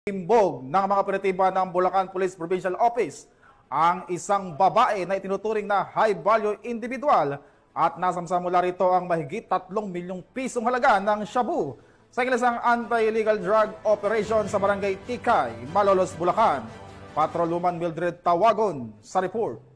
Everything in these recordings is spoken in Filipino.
Timbog ng mga operatiba ng Bulacan Police Provincial Office ang isang babae na itinuturing na high-value individual at nasamsa mula rito ang mahigit 3 milyong pisong halaga ng shabu sa ikilisang anti-illegal drug operation sa Barangay Tikay, Malolos, Bulacan. Patrolwoman Mildred Tawagon sa report.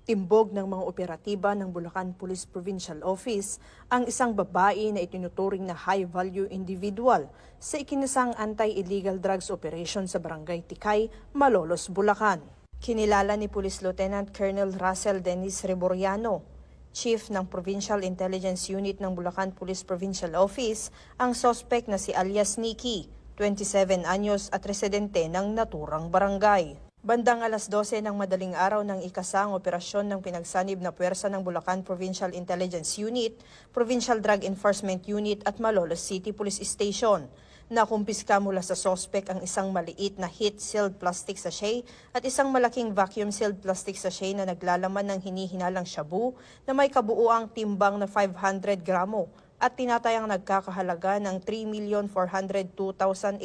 Timbog ng mga operatiba ng Bulacan Police Provincial Office ang isang babae na itinuturing na high-value individual sa ikinasang anti-illegal drugs operation sa Barangay Tikay, Malolos, Bulacan. Kinilala ni Police Lieutenant Colonel Russell Dennis Reboriano, Chief ng Provincial Intelligence Unit ng Bulacan Police Provincial Office, ang suspect na si alias Nikki, 27 anyos at residente ng naturang barangay. Bandang alas 12 ng madaling araw ng ikasang operasyon ng pinagsanib na puwersa ng Bulacan Provincial Intelligence Unit, Provincial Drug Enforcement Unit at Malolos City Police Station. Nakumpiska mula sa sospek ang isang maliit na heat-sealed plastic sachet at isang malaking vacuum-sealed plastic sachet na naglalaman ng hinihinalang shabu na may kabuuang timbang na 500 gramo at tinatayang nagkakahalaga ng 3,402,856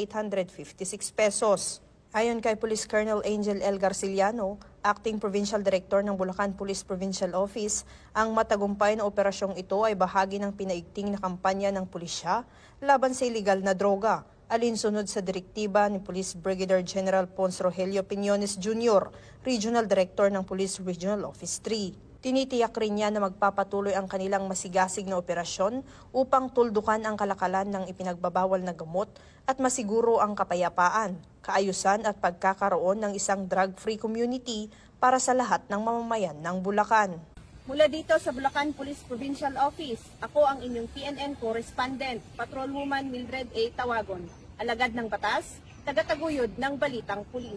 pesos. Ayon kay Police Colonel Angel L. Garciliano, Acting Provincial Director ng Bulacan Police Provincial Office, ang matagumpay na operasyong ito ay bahagi ng pinaigting na kampanya ng pulisya laban sa iligal na droga, alinsunod sa direktiba ni Police Brigadier General Ponce Rogelio Piñones Jr., Regional Director ng Police Regional Office 3. Tinitiyak rin niya na magpapatuloy ang kanilang masigasig na operasyon upang tuldukan ang kalakalan ng ipinagbabawal na gamot at masiguro ang kapayapaan, kaayusan at pagkakaroon ng isang drug-free community para sa lahat ng mamamayan ng Bulacan. Mula dito sa Bulacan Police Provincial Office, ako ang inyong PNN Correspondent, Patrolwoman Mildred A. Tawagon, alagad ng batas, tagataguyod ng Balitang Pulis.